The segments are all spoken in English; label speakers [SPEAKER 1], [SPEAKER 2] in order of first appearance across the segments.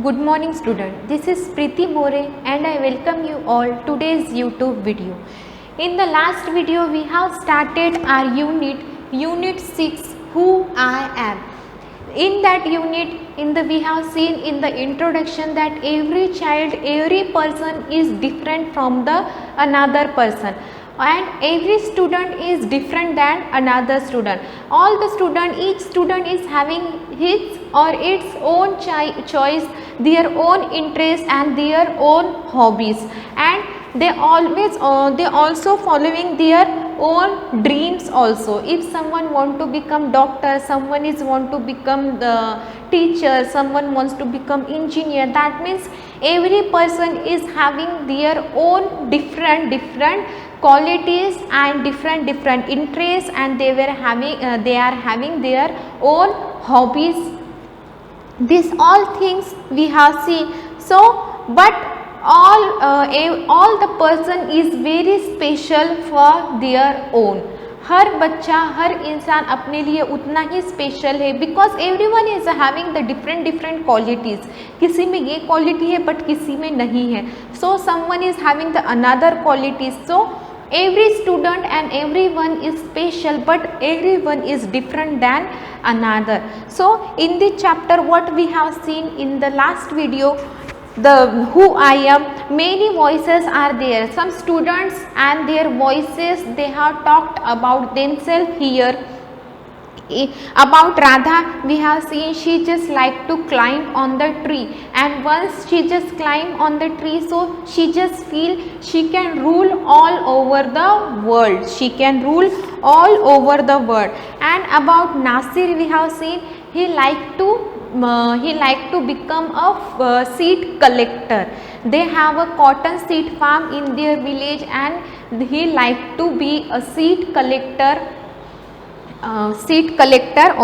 [SPEAKER 1] Good morning student, this is Preeti More and I welcome you all today's YouTube video. In the last video we have started our unit 6 who I am. In that unit we have seen in the introduction that every child, every person is different from the another person, and every student is different than another student. All the student, each student is having his or its own choice, their own interest and their own hobbies, and they also following their own dreams also. If someone want to become doctor, someone is want to become the teacher, someone wants to become engineer, that means every person is having their own different qualities and different interests, and they are having their own hobbies. These all things we have seen. So but all the person is very special for their own. हर बच्चा, हर इंसान अपने लिए उतना ही special है, because every one is having the different qualities. किसी में ये quality है बट किसी में नहीं है. So someone is having the another qualities. So every student and everyone is special, but everyone is different than another. So in this chapter what we have seen in the last video, the who I am, many voices are there. Some students and their voices, they have talked about themselves here. About Radha we have seen she just like to climb on the tree, and once she just climb on the tree, so she just feel she can rule all over the world. She can rule all over the world. And about Nasir we have seen he like to become a seed collector. They have a cotton seed farm in their village and he like to be a seed collector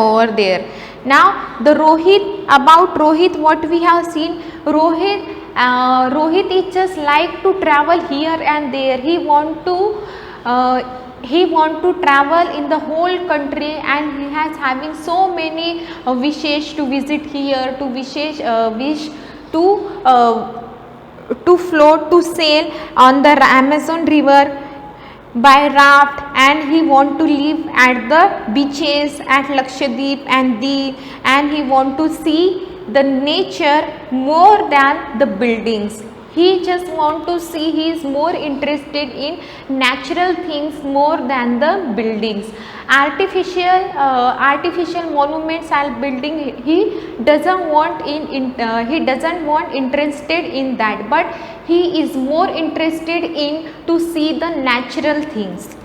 [SPEAKER 1] over there. Now the Rohit, about Rohit what we have seen, Rohit is just like to travel here and there. He want to travel in the whole country, and he has having so many wishes to visit here, to wish to float, to sail on the Amazon river by raft, and he want to live at the beaches at Lakshadweep and Deep, and he want to see the nature more than the buildings. He just want to see, he is more interested in natural things more than the buildings. Artificial monuments and building he doesn't want interested in that, but he is more interested in to see the natural things.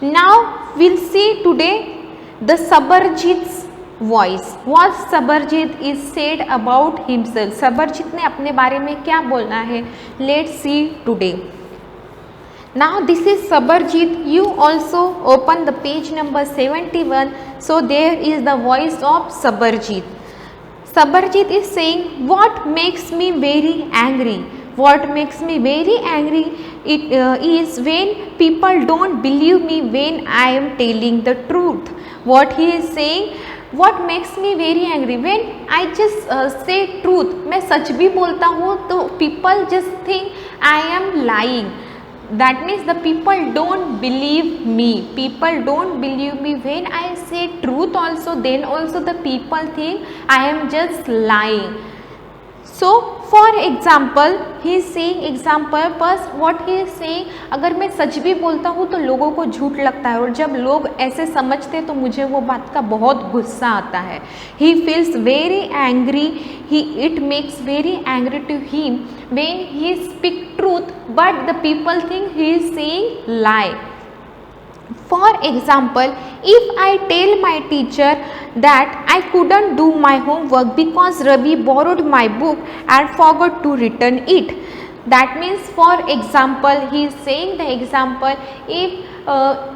[SPEAKER 1] Now we'll see today the Sabarjit's voice. What Sabarjit is said about himself. Sabarjit ने अपने बारे में क्या बोलना है, let's see today. Now this is Sabarjit. You also open the page number 71. So there is the voice of Sabarjit. Sabarjit is saying, what makes me very angry? What makes me very angry is when people don't believe me when I am telling the truth. What he is saying, what makes me very angry when I just say truth. मैं सच भी बोलता हूँ तो people just think I am lying. That means the people don't believe me. People don't believe me when I say truth also. Then also the people think I am just lying. So for example he is saying, example first what he is saying, अगर मैं सच भी बोलता हूँ तो लोगों को झूठ लगता है, और जब लोग ऐसे समझते तो मुझे वो बात का बहुत गुस्सा आता है. He feels very angry. It makes very angry to him when he speak truth, but the people think he is saying lie. For example, if I tell my teacher that I couldn't do my homework because Ravi borrowed my book and forgot to return it. That means, for example, he is saying the example, if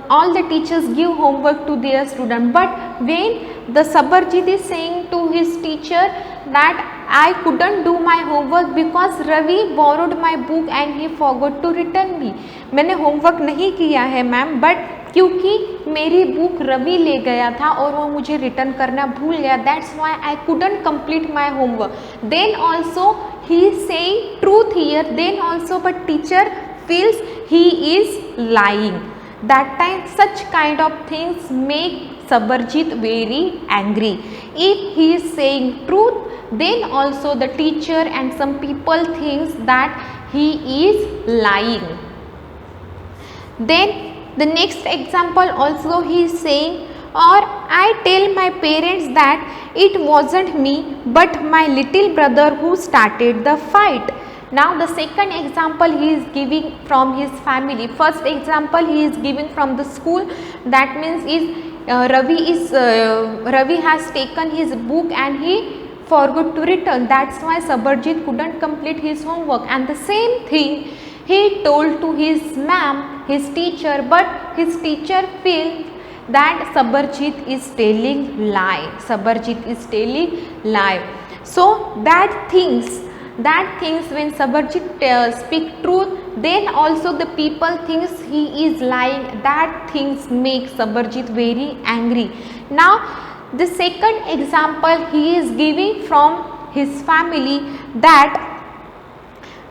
[SPEAKER 1] all the teachers give homework to their student, but when the Sabarjit is saying to his teacher that I couldn't do my homework because Ravi borrowed my book and he forgot to return me. मैंने homework नहीं किया है ma'am, but क्योंकि मेरी book Ravi ले गया था और वो मुझे रिटर्न करना भूल गया, that's why I couldn't complete my homework. Then also he is saying truth here, then also but teacher feels he is lying. That time such kind of things make Sabarjit very angry. If he is saying truth, then also the teacher and some people thinks that he is lying. Then the next example also he is saying, or I tell my parents that it wasn't me but my little brother who started the fight. Now the second example he is giving from his family. First example he is giving from the school, that means is Ravi has taken his book and he forgot to return, that's why Sabarjit couldn't complete his homework. And the same thing he told to his ma'am, his teacher, but his teacher feels that Sabarjit is telling lie. Sabarjit is telling lie. So that things when Sabarjit speak truth, then also the people thinks he is lying. That things make Sabarjit very angry. Now the second example he is giving from his family, that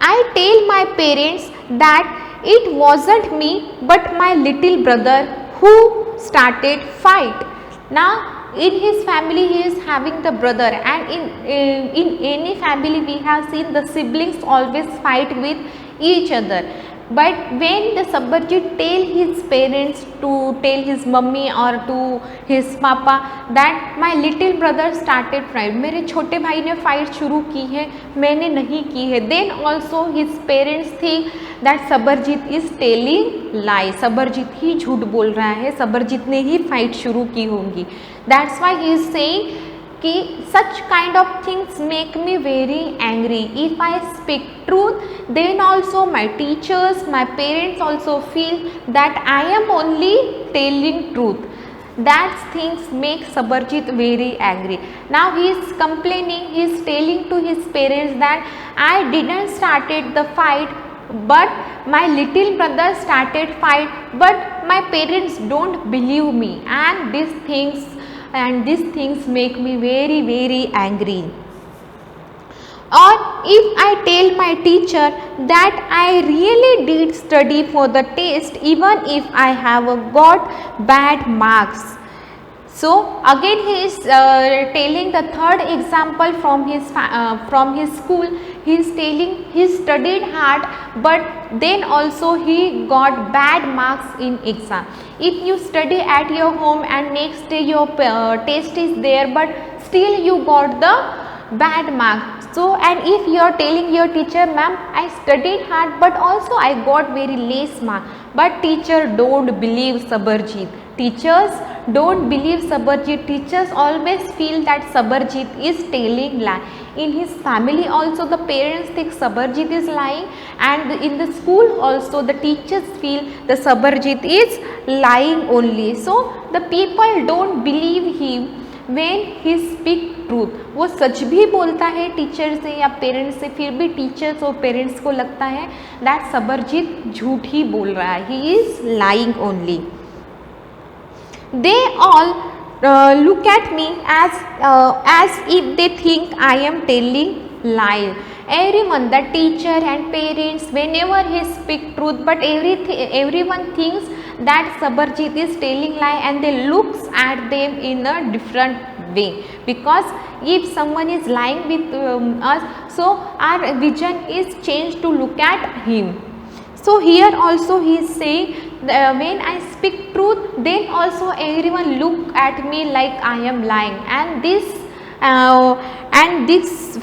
[SPEAKER 1] I tell my parents that it wasn't me but my little brother who started fight. Now in his family he is having the brother, and in any family we have seen the siblings always fight with each other. But when the Sabarjit tell his parents, to tell his mummy or to his papa that my little brother started fight, मेरे छोटे भाई ने fight शुरू की है, मैंने नहीं की है, then also his parents think that Sabarjit is telling lie. Sabarjit ही झूठ बोल रहा है, Sabarjit ने ही फाइट शुरू की होंगी. That's why he is saying कि such kind of things make me very angry. If I speak truth, then also my teachers, my parents also feel that I am only telling truth. That things make Sabarjit very angry. Now he is complaining, he is telling to his parents that I didn't started the fight but my little brother started fight, but my parents don't believe me, and these things make me very very angry. Or if I tell my teacher that I really did study for the test even if I have got bad marks. So again he is telling the third example from his school. He is telling he studied hard but then also he got bad marks in exam. If you study at your home and next day your test is there but still you got the bad mark. So and if you are telling your teacher, ma'am I studied hard but also I got very less mark, but teacher don't believe Sabarjit. Teachers don't believe Sabarjit. Teachers always feel that Sabarjit is telling lie. In his family also the parents think Sabarjit is lying, and in the school also the teachers feel the Sabarjit is lying only. So the people don't believe him when he speak truth. वो सच भी बोलता है teacher से या parents से, फिर भी teachers और पेरेंट्स को लगता है दैट Sabarjit झूठ ही बोल रहा है, he is lying only. They all look at me as if they think I am telling lie. Everyone, the teacher and parents, whenever he speak truth, but everyone thinks that Sabarjit is telling lie, and they looks at them in a different way, because if someone is lying with us, so our vision is changed to look at him. So here also he is saying when I speak truth, then also everyone look at me like I am lying, and this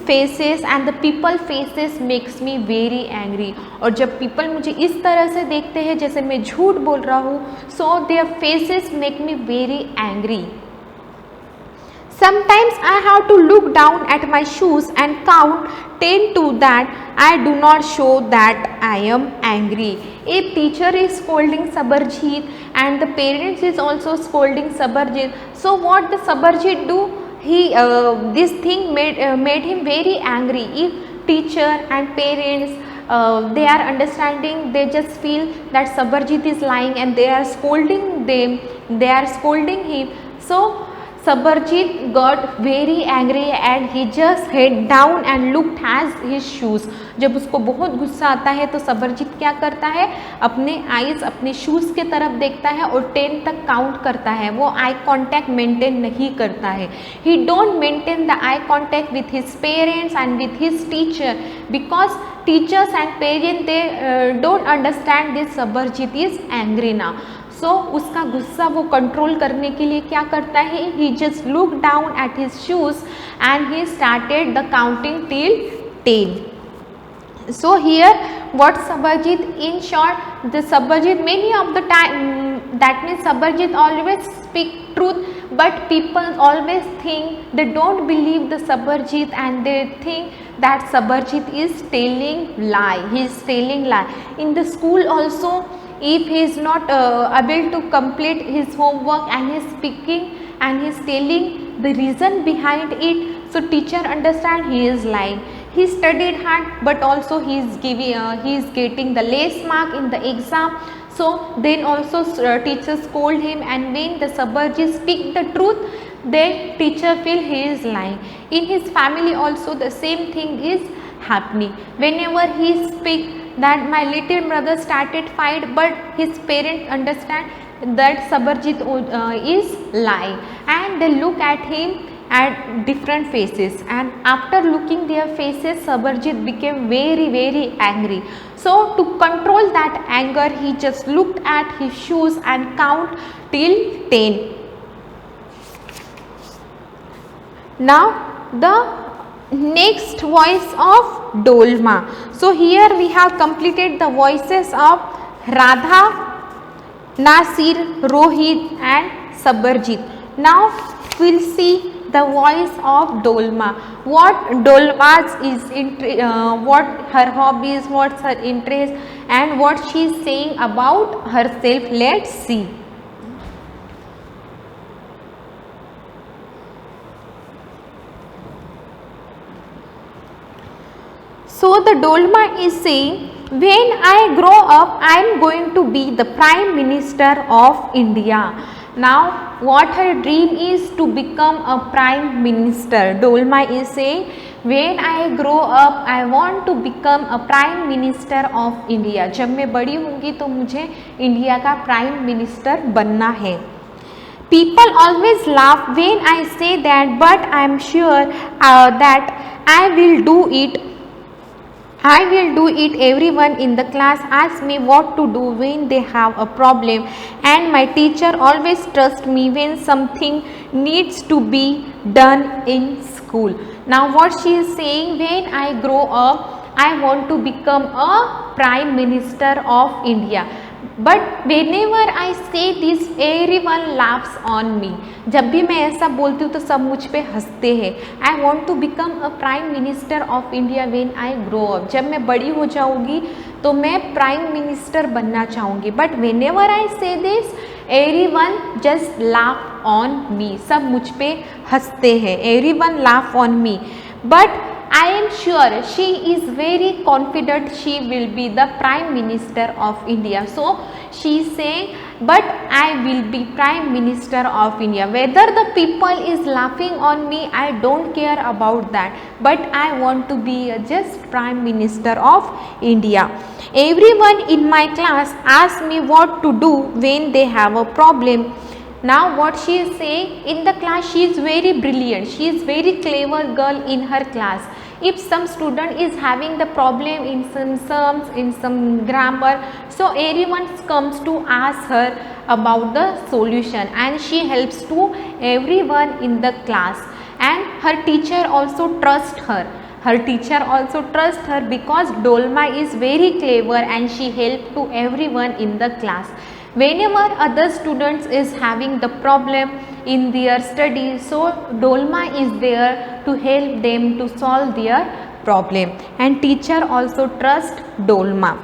[SPEAKER 1] faces and the people faces makes me very angry. और जब people मुझे इस तरह से देखते हैं जैसे मैं झूठ बोल रहा हूँ, so their faces make me very angry. Sometimes I have to look down at my shoes and count 10 to that I do not show that I am angry. If teacher is scolding Sabarjit and the parents is also scolding Sabarjit, so what the Sabarjit do? This thing made him very angry. If teacher and parents they are understanding, they just feel that Sabarjit is lying and they are scolding them, they are scolding him. So Sabarjit got very angry and he just head down and looked at his shoes. जब उसको बहुत गुस्सा आता है तो सबरजीत क्या करता है, अपने आईज अपने शूज़ के तरफ देखता है और 10 तक काउंट करता है. वो आई कॉन्टैक्ट मेंटेन नहीं करता है. He don't maintain the eye contact with his parents and with his teacher because teachers and parents they don't understand this Sarabjit is angry now. So उसका गुस्सा वो कंट्रोल करने के लिए क्या करता है, he just look down at his shoes and he started the counting till 10. So here what Sabarjit, in short, the Sabarjit many of the time, that means Sabarjit always speak truth, but people always think, they don't believe the Sabarjit and they think that Sabarjit is telling lie, he is telling lie. In the school also, if he is not able to complete his homework and he is speaking and he is telling the reason behind it, so teacher understand he is lying. He studied hard but also he is getting the less mark in the exam. So then also teachers scold him, and when the Sabarjit speak the truth, then teacher feel he is lying. In his family also the same thing is happening. Whenever he speak that my little brother started fight, but his parents understand that Sabarjit is lying, and they look at him at different faces, and after looking their faces Sabarjit became very very angry. So to control that anger, he just looked at his shoes and count till 10. Now the next voice of Dolma. So here we have completed the voices of Radha, Nasir, Rohit and Sabarjit. Now we will see the voice of Dolma. What Dolma's is what her hobbies, what's her interest, and what she is saying about herself. Let's see. So the Dolma is saying, when I grow up, I am going to be the Prime Minister of India. Now what her dream is to become a prime minister. Dolma is saying, when I grow up I want to become a prime minister of India. जब मैं बड़ी होंगी तो मुझे India का prime minister बनना है. People always laugh when I say that, but I am sure that I will do it. I will do it. Everyone in the class asks me what to do when they have a problem, and my teacher always trusts me when something needs to be done in school. Now what she is saying, when I grow up I want to become a prime minister of India. But whenever I say this, everyone laughs on me. जब भी मैं ऐसा बोलती हूँ तो सब मुझ पे हंसते हैं. I want to become a prime minister of India when I grow up. जब मैं बड़ी हो जाऊँगी तो मैं प्राइम मिनिस्टर बनना चाहूँगी. But whenever I say this, everyone just laugh on me. सब मुझ पे हंसते हैं. Everyone laugh on me. But I am sure she is very confident she will be the Prime Minister of India. So she is saying, but I will be Prime Minister of India. Whether the people is laughing on me, I don't care about that. But I want to be just Prime Minister of India. Everyone in my class asks me what to do when they have a problem. Now what she is saying, in the class she is very brilliant, she is very clever girl in her class. If some student is having the problem in some sums, in some grammar, so everyone comes to ask her about the solution, and she helps to everyone in the class, and her teacher also trusts her. Her teacher also trusts her because Dolma is very clever and she helps to everyone in the class. Whenever other students is having the problem in their studies, so Dolma is there to help them to solve their problem, and teacher also trusts Dolma.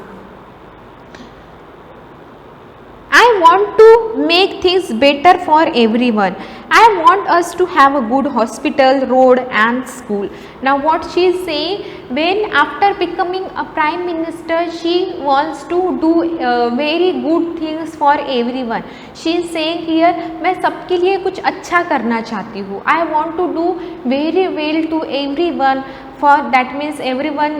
[SPEAKER 1] I want to make things better for everyone. I want us to have a good hospital, road and school. Now what she is saying, when after becoming a prime minister, she wants to do very good things for everyone. She is saying here, मैं सबके लिए कुछ अच्छा करना चाहती हूँ. I want to do very well to everyone. For that means everyone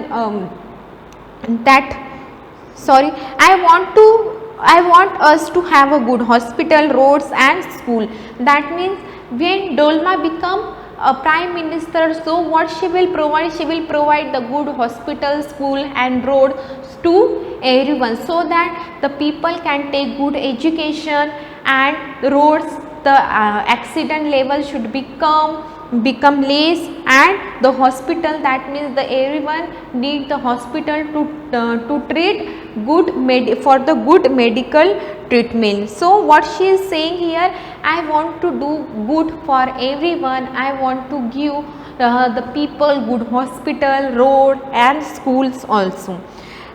[SPEAKER 1] I want us to have a good hospital, roads and school. That means when Dolma become a prime minister, so what she will provide? She will provide the good hospital, school and roads to everyone, so that the people can take good education and roads, the accident level should become less, and the hospital, that means the everyone need the hospital to treat for the good medical treatment. So what she is saying here, I want to do good for everyone. I want to give the people good hospital, road and schools also.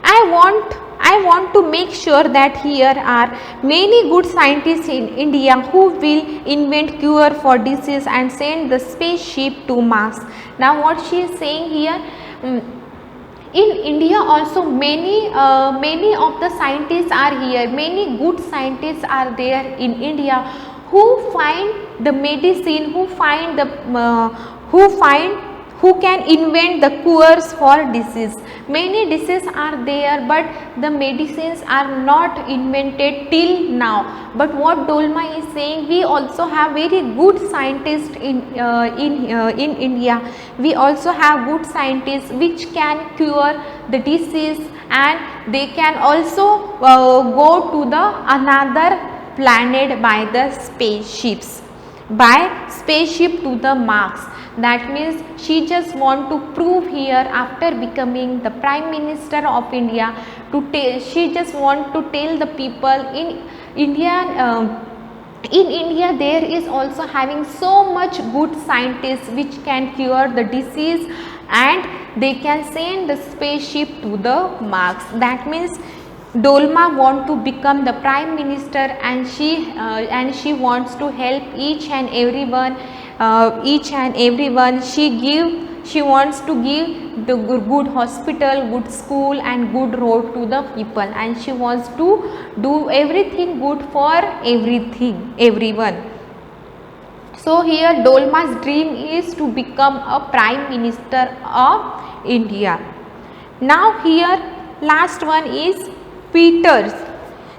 [SPEAKER 1] I want to make sure that here are many good scientists in India who will invent cure for disease and send the spaceship to Mars. Now what she is saying here, in India also many of the scientists are here, many good scientists are there in India who find the medicine, who can invent the cures for disease. Many diseases are there, but the medicines are not invented till now. But what Dolma is saying, we also have very good scientists in India. We also have good scientists which can cure the disease, and they can also go to the another planet by the spaceship to the Mars. That means she just want to prove here, after becoming the prime minister of India, she just want to tell the people in India. In India there is also having so much good scientists which can cure the disease, and they can send the spaceship to the Mars. That means Dolma want to become the prime minister, and she wants to help each and everyone. She wants to give the good hospital, good school and good road to the people, and she wants to do everything good for everyone. So here Dolma's dream is to become a prime minister of India. Now here last one is Peter's.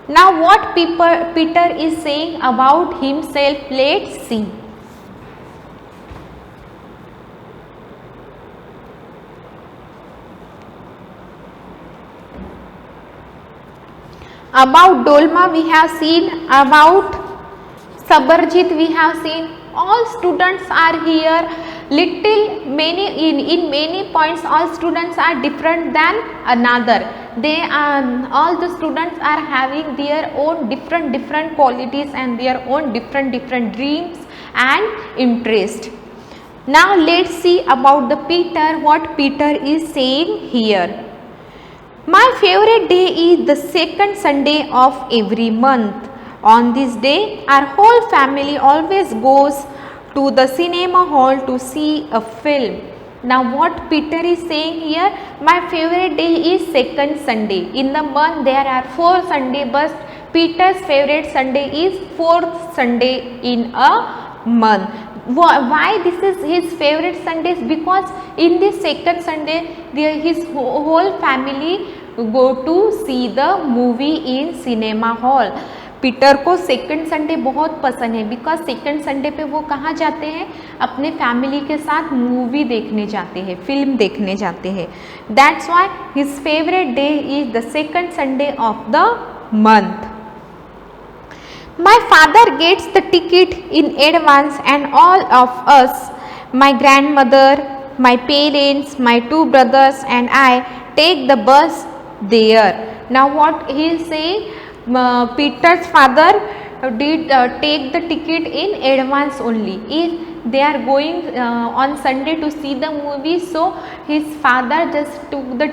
[SPEAKER 1] Now what Peter is saying about himself, let's see. About Dolma we have seen, about Sabarjit we have seen. All students are here, in many points all students are different than another. All the students are having their own different qualities and their own different dreams and interest. Now let's see about the Peter, what Peter is saying here. My favorite day is the second Sunday of every month. On this day, our whole family always goes to the cinema hall to see a film. Now what Peter is saying here, my favorite day is second Sunday. In the month there are 4 Sundays, but Peter's favorite Sunday is 4th Sunday in a month. Why this is his favorite Sundays? Because in this second Sunday his whole family go to see the movie in cinema hall. Peter को second Sunday बहुत पसंद है, because second Sunday पे वो कहाँ जाते हैं, अपने फैमिली के साथ मूवी देखने जाते हैं, फिल्म देखने जाते हैं. That's why his favourite day is the second Sunday off the month. My father gets the ticket in advance, and all of us, my grandmother, my parents, my 2 brothers and I take the bus there. Now what he is saying, Peter's father did take the ticket in advance only. If they are going on Sunday to see the movie, so his father just took the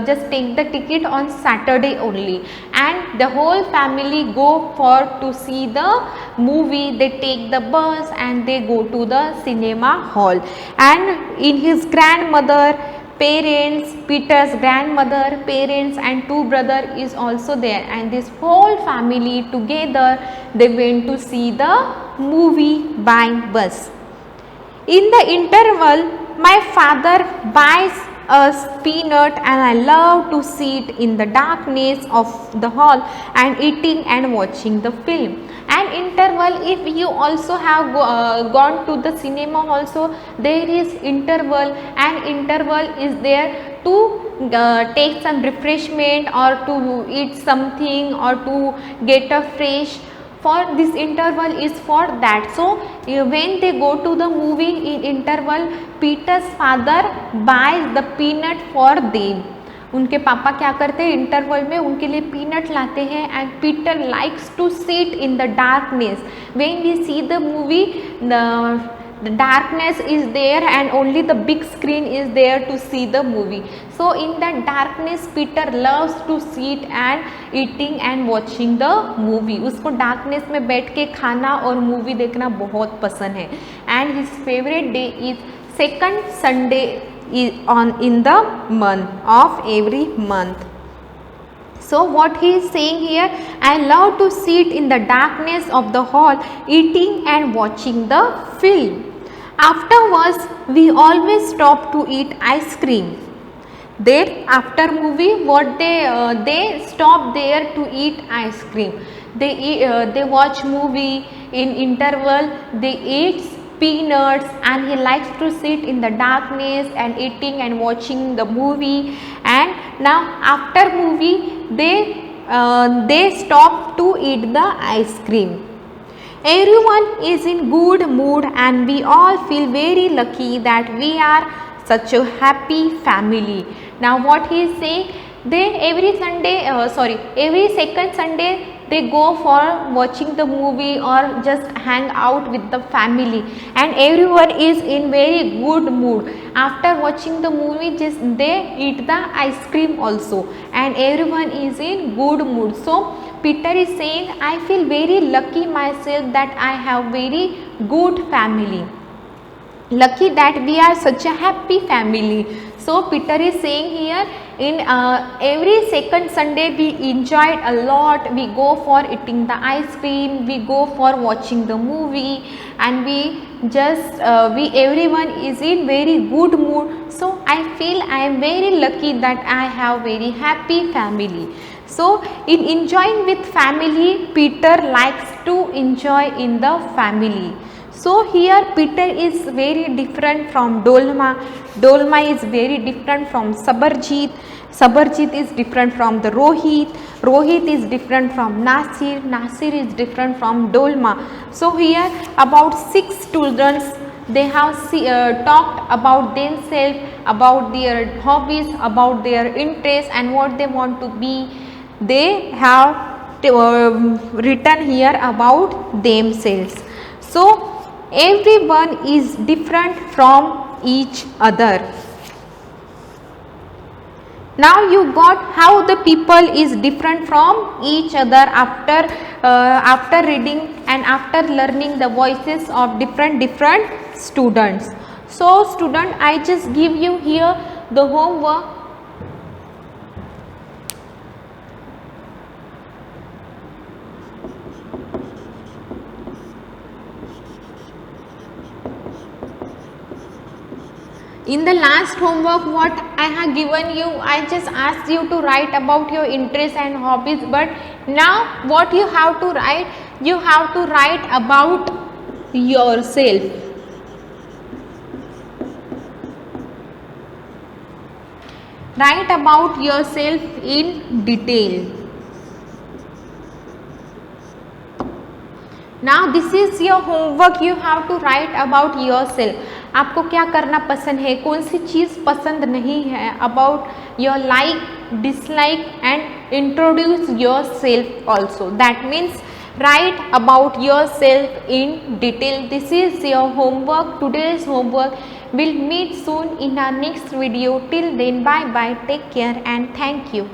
[SPEAKER 1] just take the ticket on Saturday only, and the whole family go for to see the movie. They take the bus and they go to the cinema hall, and in his grandmother, parents, Peter's grandmother, parents and two brother is also there, and this whole family together they went to see the movie by bus. In the interval, my father buys us peanut and I love to sit in the darkness of the hall and eating and watching the film. And interval, if you also have gone to the cinema also, there is interval, and interval is there to take some refreshment or to eat something or to get a fresh. For this interval is for that. So when they go to the movie in interval, Peter's father buys the peanut for them. उनके पापा क्या करते हैं, interval में उनके लिए peanut लाते हैं, and Peter likes to sit in the darkness. When we see the movie, the darkness is there and only the big screen is there to see the movie. So in that darkness Peter loves to sit and eating and watching the movie. उसको darkness में बैठ के खाना और movie देखना बहुत पसंद है. And his favorite day is second Sunday in the month of every month. So what he is saying here, I love to sit in the darkness of the hall eating and watching the film. Afterwards we always stop to eat ice cream. There after movie what they stop there to eat ice cream. They watch movie, in interval they eat peanuts, and he likes to sit in the darkness and eating and watching the movie. And now after movie they stop to eat the ice cream. Everyone is in good mood and we all feel very lucky that we are such a happy family. Now what he is saying, they every second Sunday they go for watching the movie or just hang out with the family, and everyone is in very good mood. After watching the movie just they eat the ice cream also, and everyone is in good mood. So Peter is saying, I feel very lucky myself that I have very good family. Lucky that we are such a happy family. So Peter is saying here, in every second Sunday we enjoyed a lot. We go for eating the ice cream, we go for watching the movie, and everyone is in very good mood. So I feel I am very lucky that I have very happy family. So in enjoying with family, Peter likes to enjoy in the family. So here Peter is very different from Dolma. Dolma is very different from Sabarjit. Sabarjit is different from the Rohit. Rohit is different from Nasir. Nasir is different from Dolma. So here about 6 students, they have talked about themselves, about their hobbies, about their interests and what they want to be. They have written here about themselves. So everyone is different from each other. Now you got how the people is different from each other after reading and after learning the voices of different students. So student, I just give you here the homework. In the last homework what I have given you, I just asked you to write about your interests and hobbies, but now what you have to write? You have to write about yourself. Write about yourself in detail. Now this is your homework. You have to write about yourself. आपको क्या करना पसंद है, कौन सी चीज़ पसंद नहीं है, about your like, dislike and introduce your self also. That means Write about yourself in detail. This is your homework, today's homework. We'll meet soon in our next video. Till then, bye bye, take care and thank you.